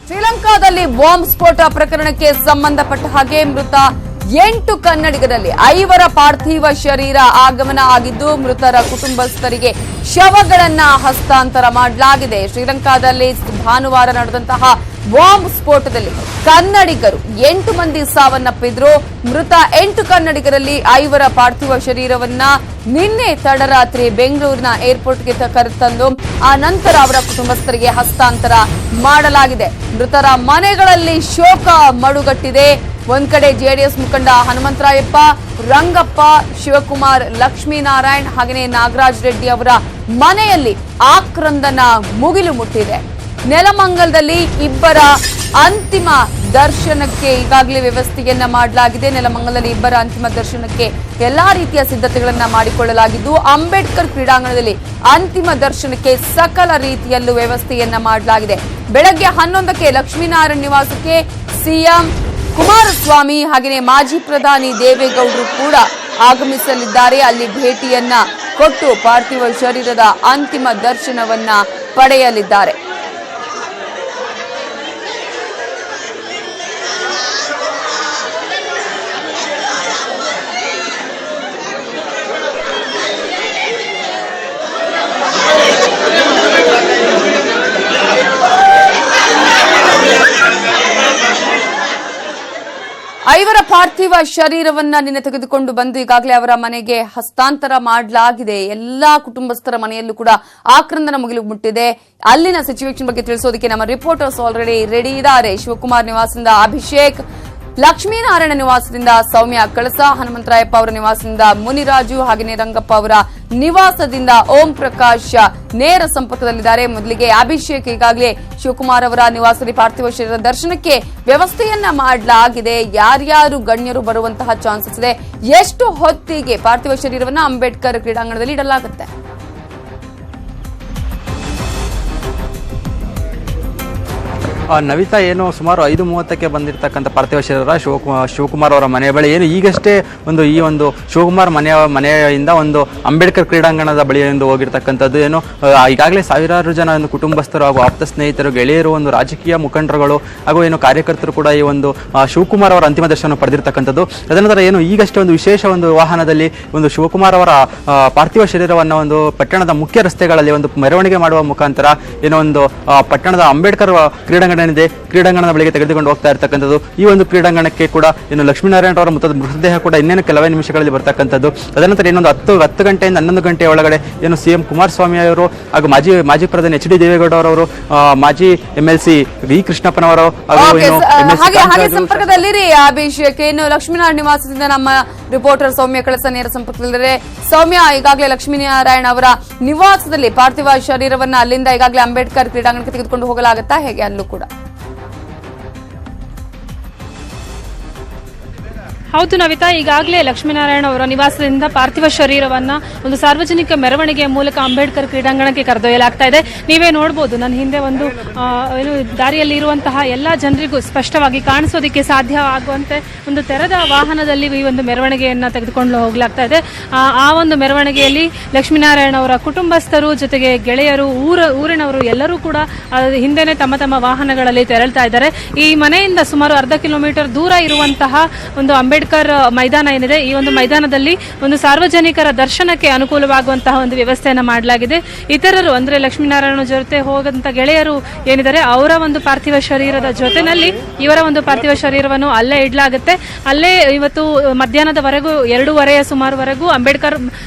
ಶ್ರೀಲಂಕಾದಲ್ಲಿ ಬಾಂಬ್ ಸ್ಫೋಟ ಪ್ರಕರಣಕ್ಕೆ ಸಂಬಂಧಪಟ್ಟ ಹಾಗೆ ಮೃತ 8 ಕನ್ನಡಿಗರಲ್ಲಿ 5 ಪಾರ್ಥಿವ ಶರೀರ ಆಗಮನ ಆಗಿದ್ದು ಮೃತರ ಕುಟುಂಬಸ್ಥರಿಗೆ ಶವಗಳನ್ನ ಹಸ್ತಾಂತರ ಮಾಡಲಾಗಿದೆ. ಶ್ರೀಲಂಕಾದಲ್ಲಿ ಭಾನುವಾರ ನಡೆದಂತಹ ಬಾಂಬ್ ಸ್ಫೋಟದಲ್ಲಿ ಕನ್ನಡಿಗರು 8 ಮಂದಿ ಸಾವನ್ನಪ್ಪಿದ್ರು. ಮೃತ 8 ಕನ್ನಡಿಗರಲ್ಲಿ 5 ಪಾರ್ಥಿವ ಶರೀರವನ್ನ ನಿನ್ನೆ ತಡರಾತ್ರಿ ಬೆಂಗಳೂರಿನ ಏರ್ಪೋರ್ಟ್ಗೆ ಕರೆತಂದು ಆ ನಂತರ ಅವರ ಕುಟುಂಬಸ್ಥರಿಗೆ ಹಸ್ತಾಂತರ ಮಾಡಲಾಗಿದೆ. ಮೃತರ ಮನೆಗಳಲ್ಲಿ ಶೋಕ ಮಡುಗಟ್ಟಿದೆ. ಒಂದ್ ಕಡೆ ಜೆಡಿಎಸ್ ಮುಖಂಡ ಹನುಮಂತರಾಯಪ್ಪ, ರಂಗಪ್ಪ, ಶಿವಕುಮಾರ್, ಲಕ್ಷ್ಮೀನಾರಾಯಣ್ ಹಾಗೆಯೇ ನಾಗರಾಜ್ ರೆಡ್ಡಿ ಅವರ ಮನೆಯಲ್ಲಿ ಆಕ್ರಂದನ ಮುಗಿಲು ಮುಟ್ಟಿದೆ. ನೆಲಮಂಗಲದಲ್ಲಿ ಇಬ್ಬರ ಅಂತಿಮ ದರ್ಶನಕ್ಕೆ ಈಗಾಗಲೇ ವ್ಯವಸ್ಥೆಯನ್ನ ಮಾಡಲಾಗಿದೆ. ನೆಲಮಂಗಲದಲ್ಲಿ ಇಬ್ಬರ ಅಂತಿಮ ದರ್ಶನಕ್ಕೆ ಎಲ್ಲಾ ರೀತಿಯ ಸಿದ್ಧತೆಗಳನ್ನ ಮಾಡಿಕೊಳ್ಳಲಾಗಿದ್ದು ಅಂಬೇಡ್ಕರ್ ಕ್ರೀಡಾಂಗಣದಲ್ಲಿ ಅಂತಿಮ ದರ್ಶನಕ್ಕೆ ಸಕಲ ರೀತಿಯಲ್ಲೂ ವ್ಯವಸ್ಥೆಯನ್ನ ಮಾಡಲಾಗಿದೆ. ಬೆಳಗ್ಗೆ 11ಕ್ಕೆ ಲಕ್ಷ್ಮೀನಾರಾಯಣ್ ನಿವಾಸಕ್ಕೆ ಸಿಎಂ ಕುಮಾರಸ್ವಾಮಿ ಹಾಗೆಯೇ ಮಾಜಿ ಪ್ರಧಾನಿ ದೇವೇಗೌಡರು ಕೂಡ ಆಗಮಿಸಲಿದ್ದಾರೆ. ಅಲ್ಲಿ ಭೇಟಿಯನ್ನ ಕೊಟ್ಟು ಪಾರ್ಥಿವ ಶರೀರದ ಅಂತಿಮ ದರ್ಶನವನ್ನ ಪಡೆಯಲಿದ್ದಾರೆ. ಐವರ ಪಾರ್ಥಿವ ಶರೀರವನ್ನ ನಿನ್ನೆ ತೆಗೆದುಕೊಂಡು ಬಂದು ಈಗಾಗಲೇ ಅವರ ಮನೆಗೆ ಹಸ್ತಾಂತರ ಮಾಡಲಾಗಿದೆ. ಎಲ್ಲಾ ಕುಟುಂಬಸ್ಥರ ಮನೆಯಲ್ಲೂ ಕೂಡ ಆಕ್ರಂದನ ಮುಗಿಲು ಮುಟ್ಟಿದೆ. ಅಲ್ಲಿನ ಸಿಚುವೇಶನ್ ಬಗ್ಗೆ ತಿಳಿಸೋದಕ್ಕೆ ನಮ್ಮ ರಿಪೋರ್ಟರ್ಸ್ ಆಲ್ರೆಡಿ ರೆಡಿ ಇದ್ದಾರೆ. ಶಿವಕುಮಾರ್ ನಿವಾಸದಿಂದ ಅಭಿಷೇಕ್, ಲಕ್ಷ್ಮೀನಾರಾಯಣ ನಿವಾಸದಿಂದ ಸೌಮ್ಯ ಕಳಸ, ಹನುಮಂತರಾಯಪ್ಪ ಅವರ ನಿವಾಸದಿಂದ ಮುನಿರಾಜು ಹಾಗೆಯೇ ರಂಗಪ್ಪ ಅವರ ನಿವಾಸದಿಂದ ಓಂ ಪ್ರಕಾಶ್ ನೇರ ಸಂಪರ್ಕದಲ್ಲಿದ್ದಾರೆ. ಮೊದಲಿಗೆ ಅಭಿಷೇಕ್, ಈಗಾಗಲೇ ಶಿವಕುಮಾರ್ ಅವರ ನಿವಾಸದಲ್ಲಿ ಪಾರ್ಥಿವ ಶರೀರದ ದರ್ಶನಕ್ಕೆ ವ್ಯವಸ್ಥೆಯನ್ನ ಮಾಡಲಾಗಿದೆ. ಯಾರ್ಯಾರು ಗಣ್ಯರು ಬರುವಂತಹ ಚಾನ್ಸಸ್ ಇದೆ? ಎಷ್ಟು ಹೊತ್ತಿಗೆ ಪಾರ್ಥಿವ ಶರೀರವನ್ನ ಅಂಬೇಡ್ಕರ್ ಕ್ರೀಡಾಂಗಣದಲ್ಲಿ ಇಡಲಾಗುತ್ತೆ? ನವಿತಾ, ಏನು ಸುಮಾರು 5:30ಕ್ಕೆ ಬಂದಿರತಕ್ಕಂಥ ಪಾರ್ಥಿವ ಶರೀರ ಶಿವಕುಮಾರ್ ಅವರ ಮನೆಯ ಬಳಿ ಏನು ಈಗಷ್ಟೇ ಈ ಒಂದು ಶಿವಕುಮಾರ್ ಮನೆಯಿಂದ ಒಂದು ಅಂಬೇಡ್ಕರ್ ಕ್ರೀಡಾಂಗಣದ ಬಳಿ ಹೋಗಿರ್ತಕ್ಕಂಥದ್ದು. ಏನು ಈಗಾಗಲೇ ಸಾವಿರಾರು ಜನ ಒಂದು ಕುಟುಂಬಸ್ಥರು ಹಾಗೂ ಆಪ್ತ ಸ್ನೇಹಿತರು, ಗೆಳೆಯರು, ಒಂದು ರಾಜಕೀಯ ಮುಖಂಡರುಗಳು ಹಾಗೂ ಏನು ಕಾರ್ಯಕರ್ತರು ಕೂಡ ಈ ಒಂದು ಶಿವಕುಮಾರ್ ಅವರ ಅಂತಿಮ ದರ್ಶನ ಪಡೆದಿರ್ತಕ್ಕಂಥದ್ದು. ತದನಂತರ ಏನು ಈಗಷ್ಟೇ ಒಂದು ವಿಶೇಷ ಒಂದು ವಾಹನದಲ್ಲಿ ಒಂದು ಶಿವಕುಮಾರ್ ಅವರ ಪಾರ್ಥಿವ ಶರೀರವನ್ನು ಒಂದು ಪಟ್ಟಣದ ಮುಖ್ಯ ರಸ್ತೆಗಳಲ್ಲಿ ಒಂದು ಮೆರವಣಿಗೆ ಮಾಡುವ ಮುಖಾಂತರ ಏನೋ ಒಂದು ಪಟ್ಟಣದ ಅಂಬೇಡ್ಕರ್ ಕ್ರೀಡಾಂಗಣದ ಬಳಿಗೆ ತೆಗೆದುಕೊಂಡು ಹೋಗ್ತಾ ಇರ್ತಕ್ಕಂಥದ್ದು. ಈ ಒಂದು ಕ್ರೀಡಾಂಗಣಕ್ಕೆ ಕೂಡ ಏನು ಲಕ್ಷ್ಮೀನಾರಾಯಣ ಅವರ ಮೃತದೇಹ ಕೂಡ ಇನ್ನೇನು ಕೆಲವೇ ನಿಮಿಷಗಳಲ್ಲಿ ಬರ್ತಕ್ಕಂಥದ್ದು. ತದನಂತರ ಇನ್ನೊಂದು 10 ಗಂಟೆಯಿಂದ 11 ಗಂಟೆಯ ಒಳಗಡೆ ಏನು ಸಿಎಂ ಕುಮಾರಸ್ವಾಮಿ ಅವರು ಹಾಗೂ ಮಾಜಿ ಪ್ರಧಾನಿ ಎಚ್ ಡಿ ದೇವೇಗೌಡ ಅವರು, ಮಾಜಿ MLC ವಿ ಕೃಷ್ಣಪ್ಪನವರು ಸಂಪರ್ಕದಲ್ಲಿರಿ. ಅಭಿಷೇಕ್, ಏನು ಲಕ್ಷ್ಮೀನಾರಾಯಣ ನಿವಾಸದಿಂದ ನಮ್ಮ ರಿಪೋರ್ಟರ್ ಸೌಮ್ಯ ಕಳಸ ನೇರ ಸಂಪರ್ಕದಲ್ಲಿದ್ದಾರೆ. ಸೌಮ್ಯ, ಈಗಾಗಲೇ ಲಕ್ಷ್ಮೀನಾರಾಯಣ ಅವರ ನಿವಾಸದಲ್ಲಿ ಪಾರ್ಥಿವ ಶರೀರವನ್ನ ಅಲ್ಲಿಂದ ಈಗಾಗಲೇ ಅಂಬೇಡ್ಕರ್ ಕ್ರೀಡಾಂಗಣಕ್ಕೆ ತೆಗೆದುಕೊಂಡು ಹೋಗಲಾಗುತ್ತಾ, ಹೇಗೆ ಅಲ್ಲೂ ಕೂಡ? ಹೌದು ನವಿತಾ, ಈಗಾಗಲೇ ಲಕ್ಷ್ಮೀನಾರಾಯಣ ಅವರ ನಿವಾಸದಿಂದ ಪಾರ್ಥಿವ ಶರೀರವನ್ನ ಒಂದು ಸಾರ್ವಜನಿಕ ಮೆರವಣಿಗೆಯ ಮೂಲಕ ಅಂಬೇಡ್ಕರ್ ಕ್ರೀಡಾಂಗಣಕ್ಕೆ ಕರೆದೊಯ್ಯಲಾಗ್ತಾ ಇದೆ. ನೀವೇ ನೋಡಬಹುದು, ನನ್ನ ಹಿಂದೆ ಒಂದು ದಾರಿಯಲ್ಲಿ ಇರುವಂತಹ ಎಲ್ಲಾ ಜನರಿಗೂ ಸ್ಪಷ್ಟವಾಗಿ ಕಾಣಿಸೋದಕ್ಕೆ ಸಾಧ್ಯ ಆಗುವಂತೆ ಒಂದು ತೆರೆದ ವಾಹನದಲ್ಲಿ ಈ ಒಂದು ಮೆರವಣಿಗೆಯನ್ನ ತೆಗೆದುಕೊಂಡು ಹೋಗಲಾಗ್ತಾ ಇದೆ. ಆ ಒಂದು ಮೆರವಣಿಗೆಯಲ್ಲಿ ಲಕ್ಷ್ಮೀನಾರಾಯಣ ಅವರ ಕುಟುಂಬಸ್ಥರು ಜೊತೆಗೆ ಗೆಳೆಯರು, ಊರಿನವರು ಎಲ್ಲರೂ ಕೂಡ ಹಿಂದೆನೆ ತಮ್ಮ ವಾಹನಗಳಲ್ಲಿ ತೆರಳ್ತಾ ಇದ್ದಾರೆ. ಈ ಮನೆಯಿಂದ ಸುಮಾರು 1/2 ಕಿಲೋಮೀಟರ್ ದೂರ ಇರುವಂತಹ ಒಂದು ಅಂಬೇಡ್ಕರ್ ಮೈದಾನ ಏನಿದೆ, ಈ ಒಂದು ಮೈದಾನದಲ್ಲಿ ಒಂದು ಸಾರ್ವಜನಿಕರ ದರ್ಶನಕ್ಕೆ ಅನುಕೂಲವಾಗುವಂತಹ ಒಂದು ವ್ಯವಸ್ಥೆಯನ್ನ ಮಾಡಲಾಗಿದೆ. ಇತರರು ಅಂದ್ರೆ ಲಕ್ಷ್ಮೀನಾರಾಯಣ ಜೊತೆ ಹೋಗಂತ ಗೆಳೆಯರು ಏನಿದ್ದಾರೆ ಅವರ ಒಂದು ಪಾರ್ಥಿವ ಶರೀರದ ಜೊತೆನಲ್ಲಿ ಇವರ ಒಂದು ಪಾರ್ಥಿವ ಶರೀರವನ್ನು ಅಲ್ಲೇ ಇಡಲಾಗುತ್ತೆ. ಅಲ್ಲೇ ಇವತ್ತು ಮಧ್ಯಾಹ್ನದವರೆಗೂ 2:30 ಸುಮಾರುವರೆಗೂ ಅಂಬೇಡ್ಕರ್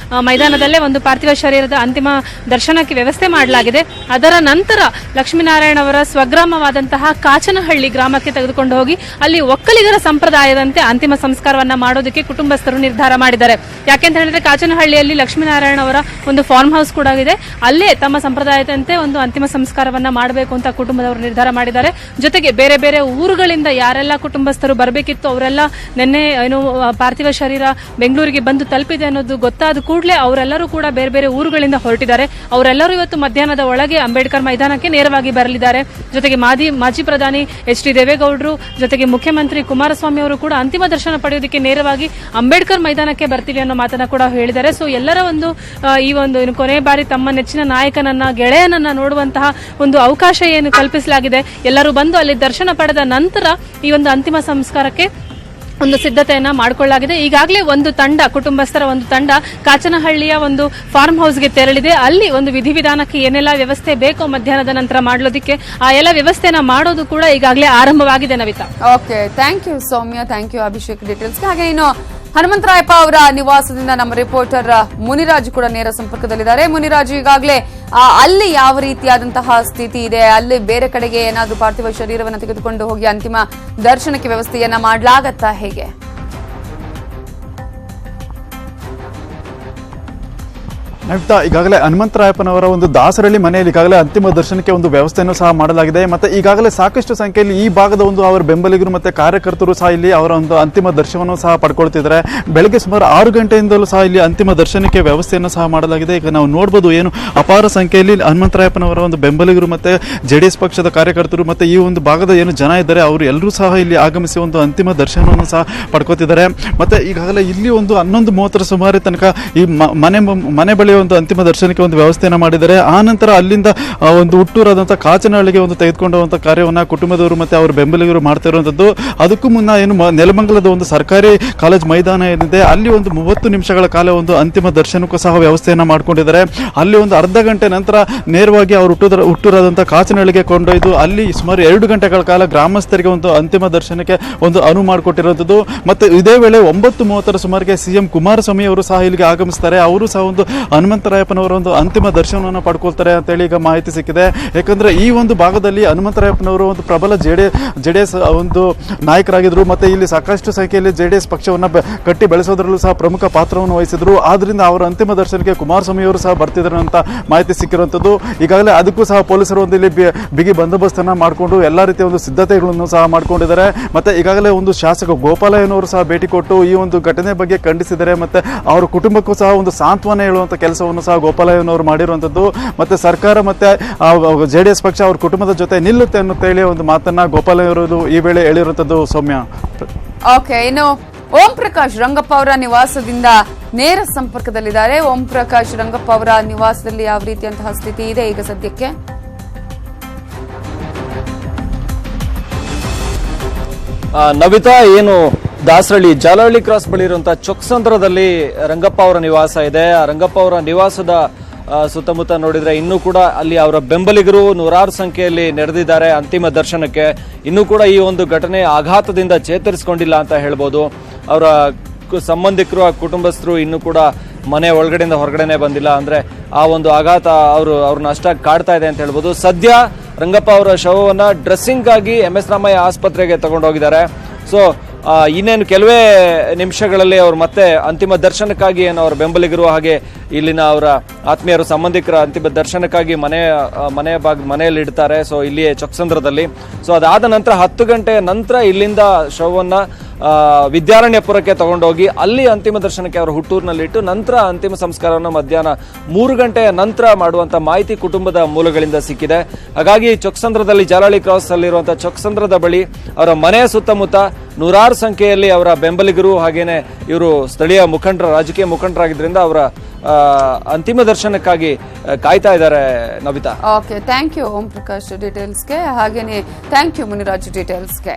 ಮೈದಾನದಲ್ಲೇ ಒಂದು ಪಾರ್ಥಿವ ಶರೀರದ ಅಂತಿಮ ದರ್ಶನಕ್ಕೆ ವ್ಯವಸ್ಥೆ ಮಾಡಲಾಗಿದೆ. ಅದರ ನಂತರ ಲಕ್ಷ್ಮೀನಾರಾಯಣ ಅವರ ಸ್ವಗ್ರಾಮವಾದಂತಹ ಕಾಚನಹಳ್ಳಿ ಗ್ರಾಮಕ್ಕೆ ತೆಗೆದುಕೊಂಡು ಹೋಗಿ ಅಲ್ಲಿ ಒಕ್ಕಲಿಗರ ಸಂಪ್ರದಾಯದಂತೆ ಅಂತಿಮ ಸಂಸ್ಕಾರವನ್ನ ಮಾಡೋದಕ್ಕೆ ಕುಟುಂಬಸ್ಥರು ನಿರ್ಧಾರ ಮಾಡಿದ್ದಾರೆ. ಯಾಕೆಂತ ಹೇಳಿದ್ರೆ ಕಾಚನಹಳ್ಳಿಯಲ್ಲಿ ಲಕ್ಷ್ಮೀನಾರಾಯಣ ಅವರ ಒಂದು ಫಾರ್ಮ್ ಹೌಸ್ ಕೂಡ ಇದೆ. ಅಲ್ಲೇ ತಮ್ಮ ಸಂಪ್ರದಾಯದಂತೆ ಒಂದು ಅಂತಿಮ ಸಂಸ್ಕಾರವನ್ನ ಮಾಡಬೇಕು ಅಂತ ಕುಟುಂಬದವರು ನಿರ್ಧಾರ ಮಾಡಿದ್ದಾರೆ. ಜೊತೆಗೆ ಬೇರೆ ಬೇರೆ ಊರುಗಳಿಂದ ಯಾರೆಲ್ಲ ಕುಟುಂಬಸ್ಥರು ಬರಬೇಕಿತ್ತು ಅವರೆಲ್ಲ ನಿನ್ನೆ ಏನು ಪಾರ್ಥಿವ ಶರೀರ ಬೆಂಗಳೂರಿಗೆ ಬಂದು ತಲುಪಿದೆ ಅನ್ನೋದು ಗೊತ್ತಾದ ಕೂಡಲೇ ಅವರೆಲ್ಲರೂ ಕೂಡ ಬೇರೆ ಬೇರೆ ಊರುಗಳಿಂದ ಹೊರಟಿದ್ದಾರೆ. ಅವರೆಲ್ಲರೂ ಇವತ್ತು ಮಧ್ಯಾಹ್ನದ ಒಳಗೆ ಅಂಬೇಡ್ಕರ್ ಮೈದಾನಕ್ಕೆ ನೇರವಾಗಿ ಬರಲಿದ್ದಾರೆ. ಜೊತೆಗೆ ಮಾಜಿ ಪ್ರಧಾನಿ ಎಚ್ ಡಿ ದೇವೇಗೌಡರು ಜೊತೆಗೆ ಮುಖ್ಯಮಂತ್ರಿ ಕುಮಾರಸ್ವಾಮಿ ಅವರು ಕೂಡ ಅಂತಿಮ ದರ್ಶನ ಪಡೆಯೋದಕ್ಕೆ ನೇರವಾಗಿ ಅಂಬೇಡ್ಕರ್ ಮೈದಾನಕ್ಕೆ ಬರ್ತೀವಿ ಅನ್ನೋ ಮಾತನ್ನ ಕೂಡ ಹೇಳಿದ್ದಾರೆ. ಸೊ ಎಲ್ಲರ ಒಂದು ಈ ಒಂದು ಕೊನೆ ಬಾರಿ ತಮ್ಮ ನೆಚ್ಚಿನ ನಾಯಕನನ್ನ ಗೆಳೆಯನನ್ನ ನೋಡುವಂತಹ ಒಂದು ಅವಕಾಶ ಏನು ಕಲ್ಪಿಸಲಾಗಿದೆ. ಎಲ್ಲರೂ ಬಂದು ಅಲ್ಲಿ ದರ್ಶನ ಪಡೆದ ನಂತರ ಈ ಒಂದು ಅಂತಿಮ ಸಂಸ್ಕಾರಕ್ಕೆ ಒಂದು ಸಿದ್ಧತೆಯನ್ನ ಮಾಡಿಕೊಳ್ಳಲಾಗಿದೆ. ಈಗಾಗಲೇ ಒಂದು ತಂಡ, ಕುಟುಂಬಸ್ಥರ ಒಂದು ತಂಡ ಕಾಚನಹಳ್ಳಿಯ ಒಂದು ಫಾರ್ಮ್ ಹೌಸ್ಗೆ ತೆರಳಿದೆ. ಅಲ್ಲಿ ಒಂದು ವಿಧಿವಿಧಾನಕ್ಕೆ ಏನೆಲ್ಲ ವ್ಯವಸ್ಥೆ ಬೇಕೋ ಮಧ್ಯಾಹ್ನದ ನಂತರ ಮಾಡೋದಕ್ಕೆ ಆ ಎಲ್ಲ ವ್ಯವಸ್ಥೆನ ಮಾಡೋದು ಕೂಡ ಈಗಾಗಲೇ ಆರಂಭವಾಗಿದೆ. Navita, okay, thank you Soumya, thank you Abhishek ಡೀಟೇಲ್ಸ್ಗೆ. ಹಾಗೆ ಇನ್ನು ಹನುಮಂತರಾಯಪ್ಪ ಅವರ ನಿವಾಸದಿಂದ ನಮ್ಮ ರಿಪೋರ್ಟರ್ ಮುನಿರಾಜ್ ಕೂಡ ನೇರ ಸಂಪರ್ಕದಲ್ಲಿದ್ದಾರೆ. ಮುನಿರಾಜ್, ಈಗಾಗಲೇ ಅಲ್ಲಿ ಯಾವ ರೀತಿಯಾದಂತಹ ಸ್ಥಿತಿ ಇದೆ? ಅಲ್ಲಿ ಬೇರೆ ಕಡೆಗೆ ಏನಾದರೂ ಪಾರ್ಥಿವ ಶರೀರವನ್ನು ತೆಗೆದುಕೊಂಡು ಹೋಗಿ ಅಂತಿಮ ದರ್ಶನಕ್ಕೆ ವ್ಯವಸ್ಥೆಯನ್ನ ಮಾಡಲಾಗತ್ತಾ? ಹೇಗೆ? ನವಿತಾ, ಈಗಾಗಲೇ ಹನುಮಂತರಾಯಪ್ಪನವರ ಒಂದು ದಾಸರಳ್ಳಿ ಮನೆಯಲ್ಲಿ ಈಗಾಗಲೇ ಅಂತಿಮ ದರ್ಶನಕ್ಕೆ ಒಂದು ವ್ಯವಸ್ಥೆಯನ್ನು ಸಹ ಮಾಡಲಾಗಿದೆ. ಮತ್ತೆ ಈಗಾಗಲೇ ಸಾಕಷ್ಟು ಸಂಖ್ಯೆಯಲ್ಲಿ ಈ ಭಾಗದ ಒಂದು ಅವರ ಬೆಂಬಲಿಗರು ಮತ್ತೆ ಕಾರ್ಯಕರ್ತರು ಸಹ ಇಲ್ಲಿ ಅವರ ಒಂದು ಅಂತಿಮ ದರ್ಶನವನ್ನು ಸಹ ಪಡ್ಕೊಳ್ತಿದ್ದಾರೆ. ಬೆಳಗ್ಗೆ ಸುಮಾರು 6 ಗಂಟೆಯಿಂದಲೂ ಸಹ ಇಲ್ಲಿ ಅಂತಿಮ ದರ್ಶನಕ್ಕೆ ವ್ಯವಸ್ಥೆಯನ್ನು ಸಹ ಮಾಡಲಾಗಿದೆ. ಈಗ ನಾವು ನೋಡಬಹುದು, ಏನು ಅಪಾರ ಸಂಖ್ಯೆಯಲ್ಲಿ ಹನುಮಂತರಾಯಪ್ಪನವರ ಒಂದು ಬೆಂಬಲಿಗರು ಮತ್ತೆ JDS ಪಕ್ಷದ ಕಾರ್ಯಕರ್ತರು ಮತ್ತೆ ಈ ಒಂದು ಭಾಗದ ಏನು ಜನ ಇದ್ದಾರೆ ಅವರು ಎಲ್ಲರೂ ಸಹ ಇಲ್ಲಿ ಆಗಮಿಸಿ ಒಂದು ಅಂತಿಮ ದರ್ಶನವನ್ನು ಸಹ ಪಡ್ಕೋತಿದ್ದಾರೆ. ಮತ್ತೆ ಈಗಾಗಲೇ ಇಲ್ಲಿ ಒಂದು 11:30 ಸುಮಾರು ತನಕ ಈ ಮನೆ ಬಳಿ ಒಂದು ಅಂತಿಮ ದರ್ಶನಕ್ಕೆ ಒಂದು ವ್ಯವಸ್ಥೆಯನ್ನು ಮಾಡಿದ್ದಾರೆ. ಆ ನಂತರ ಅಲ್ಲಿಂದ ಒಂದು ಹುಟ್ಟೂರಾದಂತಹ ಕಾಚನಹಳ್ಳಿಗೆ ಒಂದು ತೆಗೆದುಕೊಂಡುವಂತಹ ಕಾರ್ಯವನ್ನ ಕುಟುಂಬದವರು ಮತ್ತೆ ಅವರ ಬೆಂಬಲಿಗರು ಮಾಡ್ತಾ ಇರುವಂತದ್ದು. ಅದಕ್ಕೂ ಮುನ್ನ ಏನು ನೆಲಮಂಗಲದ ಒಂದು ಸರ್ಕಾರಿ ಕಾಲೇಜ್ ಮೈದಾನ ಏನಿದೆ ಅಲ್ಲಿ ಒಂದು 30 ನಿಮಿಷಗಳ ಕಾಲ ಒಂದು ಅಂತಿಮ ದರ್ಶನಕ್ಕೂ ಸಹ ವ್ಯವಸ್ಥೆಯನ್ನ ಮಾಡ್ಕೊಂಡಿದ್ದಾರೆ. ಅಲ್ಲಿ ಒಂದು ಅರ್ಧ ಗಂಟೆ ನಂತರ ನೇರವಾಗಿ ಅವರು ಹುಟ್ಟೂರಾದಂತಹ ಕಾಚನಹಳ್ಳಿಗೆ ಕೊಂಡೊಯ್ದು ಅಲ್ಲಿ ಸುಮಾರು 2 ಗಂಟೆಗಳ ಕಾಲ ಗ್ರಾಮಸ್ಥರಿಗೆ ಒಂದು ಅಂತಿಮ ದರ್ಶನಕ್ಕೆ ಒಂದು ಅನುವು ಮಾಡಿಕೊಟ್ಟಿರುವಂತದ್ದು. ಮತ್ತೆ ಇದೇ ವೇಳೆ 9:30 ಸುಮಾರಿಗೆ CM ಕುಮಾರಸ್ವಾಮಿ ಅವರು ಸಹ ಇಲ್ಲಿಗೆ ಆಗಮಿಸ್ತಾರೆ. ಅವರು ಸಹ ಒಂದು ಹನುಮಂತರಾಯಪ್ಪನವರ ಒಂದು ಅಂತಿಮ ದರ್ಶನವನ್ನು ಪಡ್ಕೊಳ್ತಾರೆ ಅಂತೇಳಿ ಈಗ ಮಾಹಿತಿ ಸಿಕ್ಕಿದೆ. ಯಾಕಂದ್ರೆ ಈ ಒಂದು ಭಾಗದಲ್ಲಿ ಹನುಮಂತರಾಯಪ್ಪನವರು ಒಂದು ಪ್ರಬಲ JDS ಒಂದು ನಾಯಕರಾಗಿದ್ರು. ಮತ್ತೆ ಇಲ್ಲಿ ಸಾಕಷ್ಟು ಸಂಖ್ಯೆಯಲ್ಲಿ JDS ಪಕ್ಷವನ್ನ ಕಟ್ಟಿ ಬೆಳೆಸೋದ್ರಲ್ಲೂ ಸಹ ಪ್ರಮುಖ ಪಾತ್ರವನ್ನು ವಹಿಸಿದ್ರು. ಆದ್ರಿಂದ ಅವರ ಅಂತಿಮ ದರ್ಶನಕ್ಕೆ ಕುಮಾರಸ್ವಾಮಿ ಅವರು ಸಹ ಬರ್ತಿದ್ರು ಅಂತ ಮಾಹಿತಿ ಸಿಕ್ಕಿರುವಂತದ್ದು. ಈಗಾಗಲೇ ಅದಕ್ಕೂ ಸಹ ಪೊಲೀಸರು ಒಂದು ಇಲ್ಲಿ ಬಿಗಿ ಬಂದೋಬಸ್ತನ್ನ ಮಾಡಿಕೊಂಡು ಎಲ್ಲಾ ರೀತಿಯ ಒಂದು ಸಿದ್ಧತೆಗಳನ್ನು ಸಹ ಮಾಡ್ಕೊಂಡಿದ್ದಾರೆ. ಮತ್ತೆ ಈಗಾಗಲೇ ಒಂದು ಶಾಸಕ ಗೋಪಾಲಯ್ಯನವರು ಸಹ ಭೇಟಿ ಕೊಟ್ಟು ಈ ಒಂದು ಘಟನೆ ಬಗ್ಗೆ ಖಂಡಿಸಿದ್ದಾರೆ. ಮತ್ತೆ ಅವರ ಕುಟುಂಬಕ್ಕೂ ಸಹ ಒಂದು ಸಾಂತ್ವನ ಹೇಳುವಂತ ಕೆಲಸವನ್ನು ಸಹ ಗೋಪಾಲಯ್ಯನವರು ಮಾಡಿರುವಂತದ್ದು. ಮತ್ತೆ ಸರ್ಕಾರ ಮತ್ತೆ JDS ಪಕ್ಷ ಅವ್ರ ಕುಟುಂಬದ ಜೊತೆ ನಿಲ್ಲುತ್ತೆ ಅನ್ನುತ್ತೇಳಿ ಒಂದು ಮಾತನ್ನ ಗೋಪಾಲಯ್ಯನವರು ಈ ವೇಳೆ ಹೇಳಿರುವಂತದ್ದು. ಸೌಮ್ಯ, ಓಕೆ, ಇನ್ನು ಓಂ ಪ್ರಕಾಶ್ ರಂಗಪ್ಪ ಅವರ ನಿವಾಸದಿಂದ ನೇರ ಸಂಪರ್ಕದಲ್ಲಿದ್ದಾರೆ. ಓಂ ಪ್ರಕಾಶ್ ರಂಗಪ್ಪ ಅವರ ನಿವಾಸದಲ್ಲಿ ಯಾವ ರೀತಿಯಂತಹ ಸ್ಥಿತಿ ಇದೆ ಈಗ ಸದ್ಯಕ್ಕೆ? ನವಿತಾ, ಏನು ದಾಸರಳ್ಳಿ ಜಾಲಹಳ್ಳಿ ಕ್ರಾಸ್ ಬಳಿ ಇರುವಂತಹ ಚೊಕ್ಸಂದ್ರದಲ್ಲಿ ರಂಗಪ್ಪ ಅವರ ನಿವಾಸ ಇದೆ. ಆ ರಂಗಪ್ಪ ಅವರ ನಿವಾಸದ ಸುತ್ತಮುತ್ತ ನೋಡಿದ್ರೆ ಇನ್ನೂ ಕೂಡ ಅಲ್ಲಿ ಅವರ ಬೆಂಬಲಿಗರು ನೂರಾರು ಸಂಖ್ಯೆಯಲ್ಲಿ ನೆರೆದಿದ್ದಾರೆ ಅಂತಿಮ ದರ್ಶನಕ್ಕೆ. ಇನ್ನೂ ಕೂಡ ಈ ಒಂದು ಘಟನೆ ಆಘಾತದಿಂದ ಚೇತರಿಸಿಕೊಂಡಿಲ್ಲ ಅಂತ ಹೇಳ್ಬೋದು. ಅವರ ಸಂಬಂಧಿಕರು, ಆ ಕುಟುಂಬಸ್ಥರು ಇನ್ನೂ ಕೂಡ ಮನೆ ಒಳಗಡೆಯಿಂದ ಹೊರಗಡೆನೆ ಬಂದಿಲ್ಲ. ಅಂದ್ರೆ ಆ ಒಂದು ಆಘಾತ ಅವ್ರನ್ನ ಅಷ್ಟಾಗಿ ಕಾಡ್ತಾ ಇದೆ ಅಂತ ಹೇಳ್ಬೋದು. ಸದ್ಯ ರಂಗಪ್ಪ ಅವರ ಶವವನ್ನ ಡ್ರೆಸ್ಸಿಂಗ್ ಆಗಿ MS ರಾಮಯ್ಯ ಆಸ್ಪತ್ರೆಗೆ ತಗೊಂಡೋಗಿದ್ದಾರೆ. ಸೊ ಇನ್ನೇನು ಕೆಲವೇ ನಿಮಿಷಗಳಲ್ಲಿ ಅವರು ಮತ್ತೆ ಅಂತಿಮ ದರ್ಶನಕ್ಕಾಗಿ ಏನು ಅವರ ಬೆಂಬಲಿಗರು ಹಾಗೆ ಇಲ್ಲಿನ ಅವರ ಆತ್ಮೀಯರು ಸಂಬಂಧಿಕರ ಅಂತಿಮ ದರ್ಶನಕ್ಕಾಗಿ ಮನೆಯಲ್ಲಿ ಇಡ್ತಾರೆ. ಸೊ ಇಲ್ಲಿಯೇ ಚೊಕ್ಸಂದ್ರದಲ್ಲಿ. ಸೊ ಅದಾದ ನಂತರ 10 ಗಂಟೆ ನಂತರ ಇಲ್ಲಿಂದ ಶವವನ್ನ ವಿದ್ಯಾರಣ್ಯಪುರಕ್ಕೆ ತಗೊಂಡೋಗಿ ಅಲ್ಲಿ ಅಂತಿಮ ದರ್ಶನಕ್ಕೆ ಅವರ ಹುಟ್ಟೂರಿನಲ್ಲಿಟ್ಟು ನಂತರ ಅಂತಿಮ ಸಂಸ್ಕಾರವನ್ನು ಮಧ್ಯಾಹ್ನ 3 ಗಂಟೆಯ ನಂತರ ಮಾಡುವಂತ ಮಾಹಿತಿ ಕುಟುಂಬದ ಮೂಲಗಳಿಂದ ಸಿಕ್ಕಿದೆ. ಹಾಗಾಗಿ ಚೊಕ್ಸಂದ್ರದಲ್ಲಿ ಜಾಲಹಳ್ಳಿ ಕ್ರಾಸ್ ಅಲ್ಲಿರುವಂತಹ ಚೊಕ್ಸಂದ್ರದ ಬಳಿ ಅವರ ಮನೆಯ ಸುತ್ತಮುತ್ತ ನೂರಾರು ಸಂಖ್ಯೆಯಲ್ಲಿ ಅವರ ಬೆಂಬಲಿಗರು ಹಾಗೇನೆ ಇವರು ಸ್ಥಳೀಯ ರಾಜಕೀಯ ಮುಖಂಡರಾಗಿದ್ದರಿಂದ ಅವರ ಅಂತಿಮ ದರ್ಶನಕ್ಕಾಗಿ ಕಾಯ್ತಾ ಇದ್ದಾರೆ. Navita, okay, thank you Om Prakash ಡೀಟೇಲ್ಸ್ಗೆ. ಹಾಗೇನೆ ಥ್ಯಾಂಕ್ ಯು ಮುನಿರಾಜ್ ಡೀಟೇಲ್ಸ್ಗೆ.